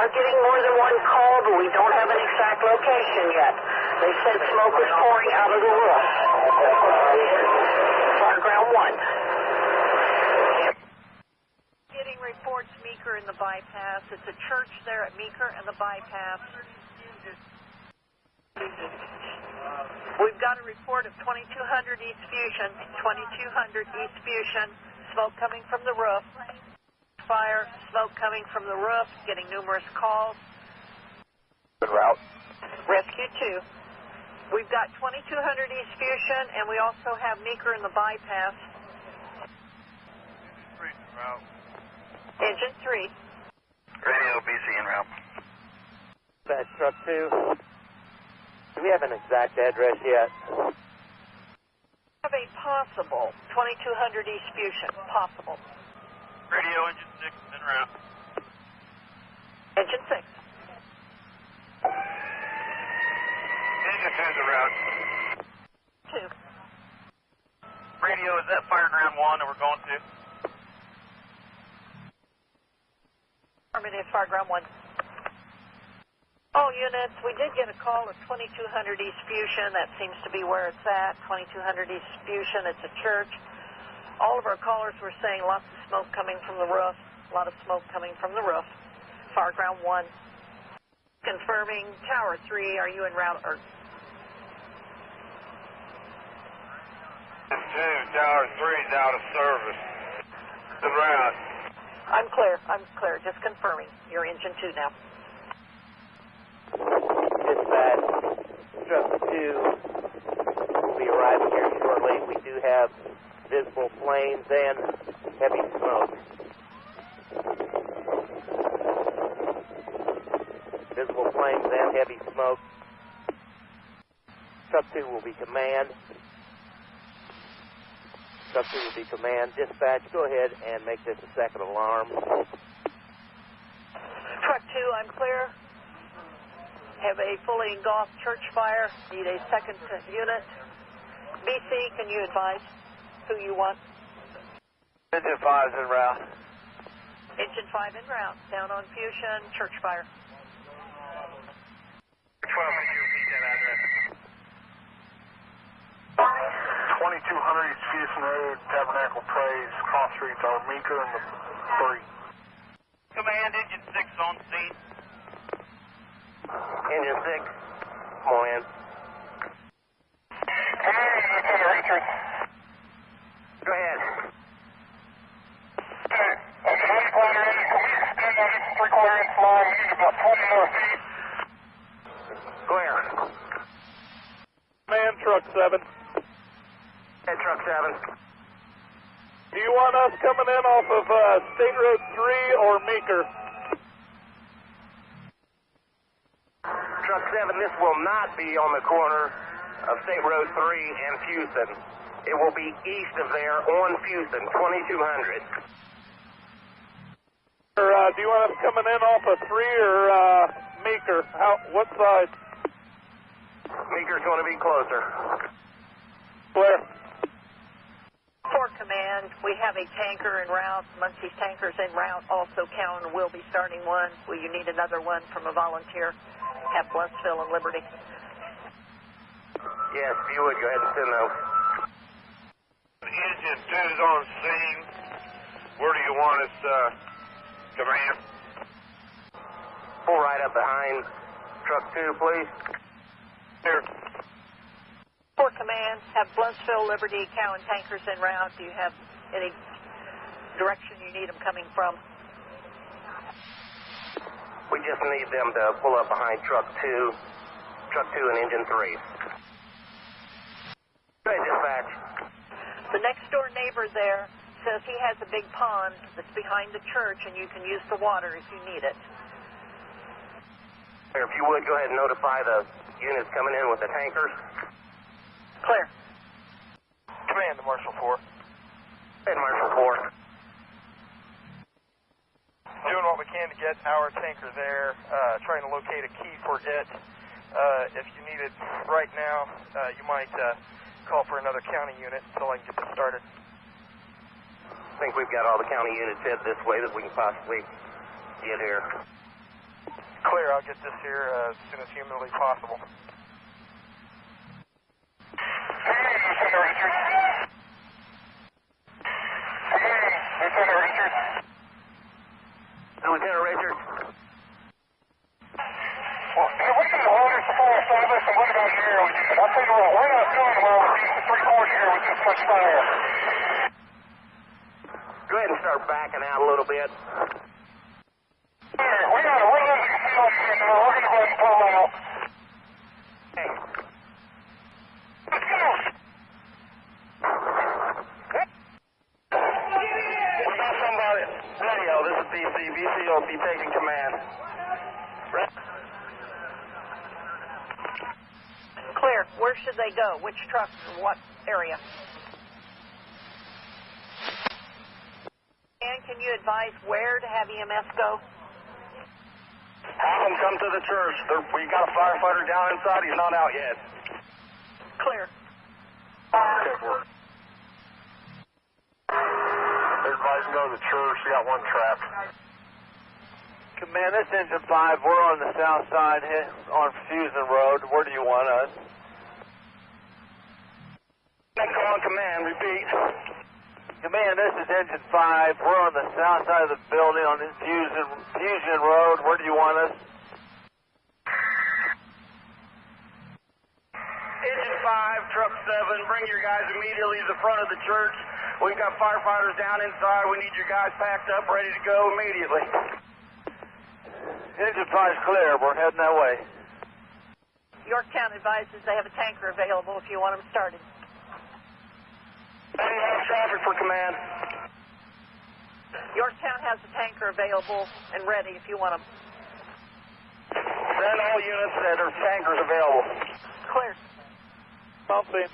are getting more than one call, but we don't have an exact location yet. They said smoke was pouring out of the roof. Foreground 1. Getting reports Meeker in the bypass. It's a church there at Meeker and the bypass. We've got a report of 2200 East Fusion, 2200 East Fusion, smoke coming from the roof. Fire, smoke coming from the roof, getting numerous calls. Good route. Rescue 2. We've got 2200 East Fusion, and we also have Meeker in the bypass. Route. Engine 3. Radio BC en route. That's truck 2. Do we have an exact address yet? Have a possible 2200 East Fusion, possible. Radio engine 6 en route. Engine 6. Engine 2 is en route. 2. Radio, is that Fireground 1 that we're going to? Affirmative, Fireground 1. All units, we did get a call of 2200 East Fusion. That seems to be where it's at. 2200 East Fusion, it's a church. All of our callers were saying lots of smoke coming from the roof. A lot of smoke coming from the roof. Fireground 1. Confirming Tower 3, are you en route? Or 2, Tower 3 is out of service. En route. I'm clear. Just confirming. You're engine 2 now. Dispatch, truck 2 will be arriving here shortly. We do have visible flames and heavy smoke. Visible flames and heavy smoke. Truck 2 will be command. Truck 2 will be command. Dispatch, go ahead and make this a second alarm. Truck 2, I'm clear. Have a fully engulfed church fire. Need a second unit. BC, can you advise who you want? Engine 5 is en route. Engine 5 en route. Down on Fusion, church fire. 12, can you repeat that address? 2200 East Fusion Road, Tabernacle Praise, cross streets are Meeker and the 3. Command, engine 6 on scene. Engine 6, come on in. Go ahead. Where? Man, truck 7. Hey, truck 7. Do you want us coming in off of State Road 3 or Meeker? Truck 7, this will not be on the corner of State Road 3 and Fuson. It will be east of there on Fuson, 2200. Do you want us coming in off of 3 or Meeker? What side? Meeker's going to be closer. Where? For command, we have a tanker en route. Muncie's tanker's en route. Also, Cowan will be starting one. Will you need another one from a volunteer? Have Bluffsville and Liberty. Yes, if you would, go ahead and send those. Engine 2 is on scene. Where do you want us, command? Pull right up behind truck 2, please. Here. For command, have Bluffsville, Liberty, Cowan tankers en route. Do you have any direction you need them coming from? We just need them to pull up behind truck 2 and engine 3. Go ahead, dispatch. The next door neighbor there says he has a big pond that's behind the church and you can use the water if you need it. If you would, go ahead and notify the units coming in with the tankers. Clear. Command to Marshal 4. Hey, Marshal 4. Doing what we can to get our tanker there, trying to locate a key for it. If you need it right now, you might call for another county unit until I can get this started. I think we've got all the county units head this way that we can possibly get here. Clear, I'll get this here as soon as humanly possible. Lieutenant Richards. Well, we can hold this before service, and what about here? I'll tell you what, we're not doing well with these 3-4 here with this much fire. Go ahead and start backing out a little bit. Here, we're losing fuel here now. We're going to go ahead and pull out. Hey. Let's go. We got somebody. Radio, this is BC. BCOC taking command. Clear. Where should they go? Which trucks and what area? And can you advise where to have EMS go? Have them come to the church. We got a firefighter down inside. He's not out yet. Clear. They're advising to go to the church. We got one trapped. Command, this Engine 5. We're on the south side on Fusion Road. Where do you want us? Call on command. Repeat. Command, this is Engine 5. We're on the south side of the building on Fusion Road. Where do you want us? Engine 5, Truck 7, bring your guys immediately to the front of the church. We've got firefighters down inside. We need your guys packed up, ready to go immediately. Engine 5's clear. We're heading that way. Yorktown advises they have a tanker available if you want them started. Anyone traffic for command? Yorktown has a tanker available and ready if you want them. Send all units that are tankers available. Clear. Pumping.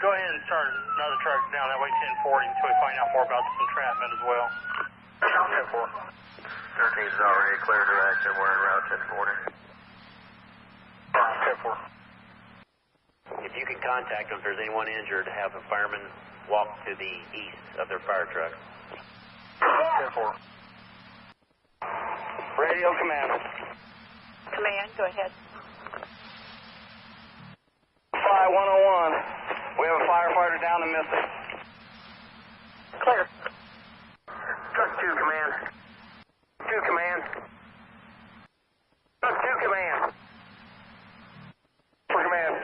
Go ahead and start another truck down that way, 1040, until we find out more about this entrapment as well. 13 is already clear direction. We're en route 1040. 10-4. If you can contact them, if there's anyone injured, have a fireman walk to the east of their fire truck. 10-4. Radio command. Command, go ahead. 5101. We have a firefighter down and missing. Clear. Truck 2 command. 2 command. Truck 2 command. For command.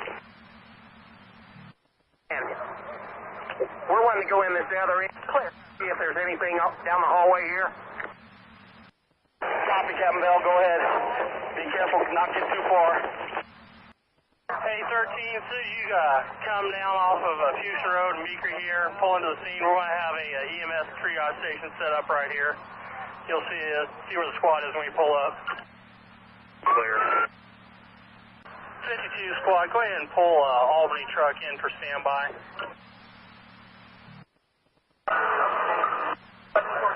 We're wanting to go in this other end. Clear. See if there's anything up down the hallway here. Copy, Captain Bell. Go ahead. Be careful, not get too far. Hey, 13, as soon as you come down off of Fusion Road and Meeker here, pull into the scene, we're going to have a EMS triage station set up right here. You'll see where the squad is when we pull up. Clear. 52 squad, go ahead and pull Albany truck in for standby.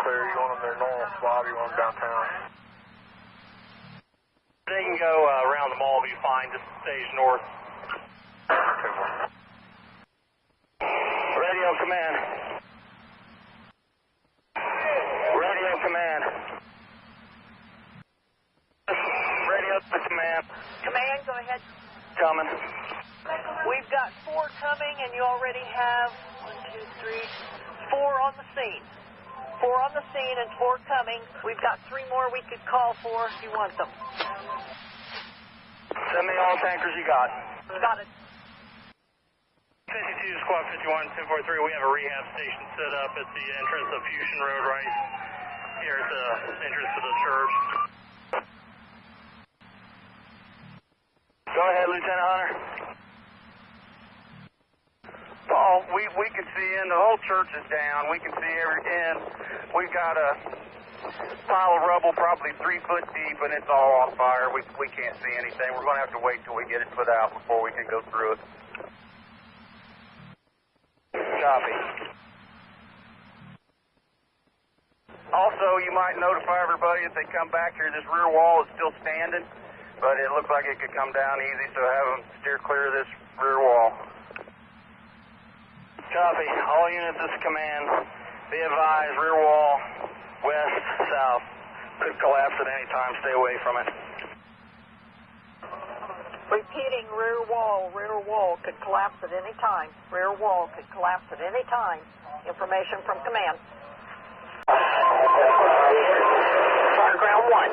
Clear, you want them their normal spot, you want them downtown? They can go around the mall, be fine, just stage north. Radio command. Radio command. Radio to command. Command, go ahead. Coming. We've got 4 coming, and you already have 4 on the scene. 4 on the scene and 4 coming. We've got 3 more we could call for if you want them. Send me all tankers you got. Got it. 52 squad 51 243, we have a rehab station set up at the entrance of Fusion Road right here at the entrance to the church. Go ahead, Lieutenant Hunter. Paul, we can see in. The whole church is down. We can see every end. We've got a pile of rubble probably 3 foot deep, and it's all on fire. We can't see anything. We're going to have to wait till we get it put out before we can go through it. Copy. Also, you might notify everybody if they come back here, this rear wall is still standing, but it looks like it could come down easy, so have them steer clear of this rear wall. Copy. All units, this is command. Be advised, rear wall, west, south. Could collapse at any time. Stay away from it. Repeating, rear wall could collapse at any time. Rear wall could collapse at any time. Information from command. Fire ground 1.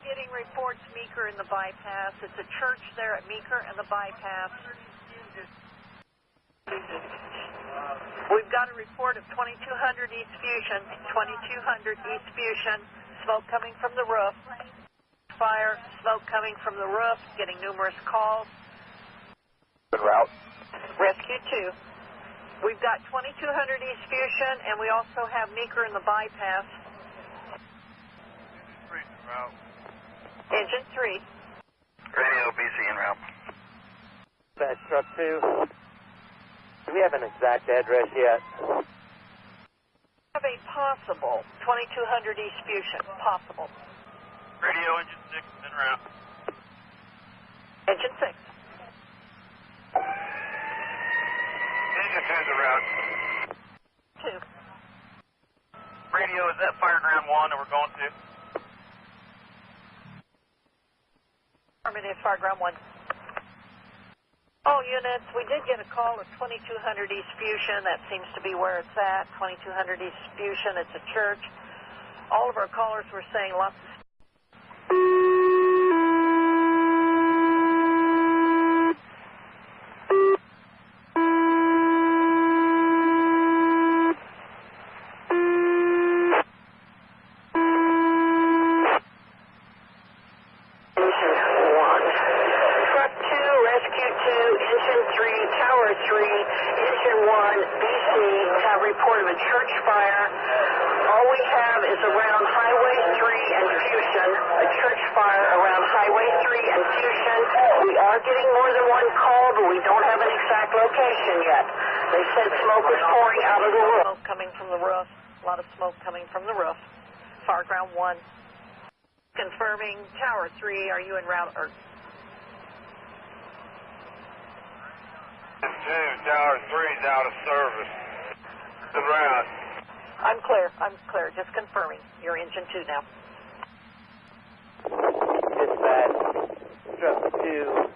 Getting reports Meeker in the bypass. It's a church there at Meeker and the bypass. We've got a report of 2200 East Fusion. 2200 East Fusion. Smoke coming from the roof. Fire, smoke coming from the roof, getting numerous calls. Good route. Rescue 2. We've got 2200 East Fusion, and we also have Meeker in the bypass. Route. Engine 3. Radio BC en route. Dispatch truck 2. Do we have an exact address yet? Have a possible 2200 East Fusion. Possible. Radio engine 6 en route. Engine 6. Engine 2 is en route. 2. Radio, is that fire ground 1 that we're going to? Affirmative, fire ground 1. All units, we did get a call of 2200 East Fusion. That seems to be where it's at. 2200 East Fusion, it's a church. All of our callers were saying lots of church fire. All we have is around Highway 3 and Fusion, a church fire around Highway 3 and Fusion. We are getting more than one call, but we don't have an exact location yet. They said smoke was pouring out of the roof. Smoke coming from the roof. A lot of smoke coming from the roof. Fire ground 1. Confirming Tower 3, are you en route? Or 2, Tower 3 is out of service. En route. I'm clear. Just confirming. You're engine 2 now. Dispatch truck 2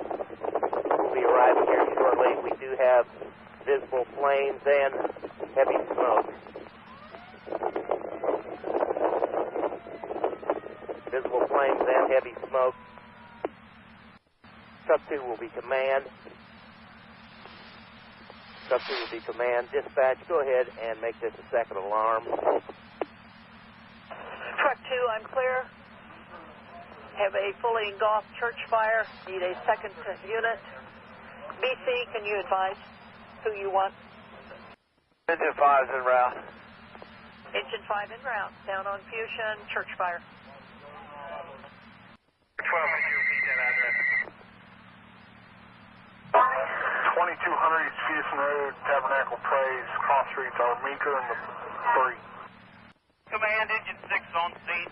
will be arriving here shortly. We do have visible flames and heavy smoke. Visible flames and heavy smoke. Truck 2 will be command. Truck 2 will be command. Dispatch, go ahead and make this a second alarm. Truck 2, I'm clear. Have a fully engulfed church fire. Need a second unit. BC, can you advise who you want? Engine 5 is en route. Engine 5 en route. Down on Fusion, church fire. 12, could you repeat that address? 2200 East Fusion Road, Tabernacle Praise, cross streets are Meeker and the 3. Command, engine 6 on scene.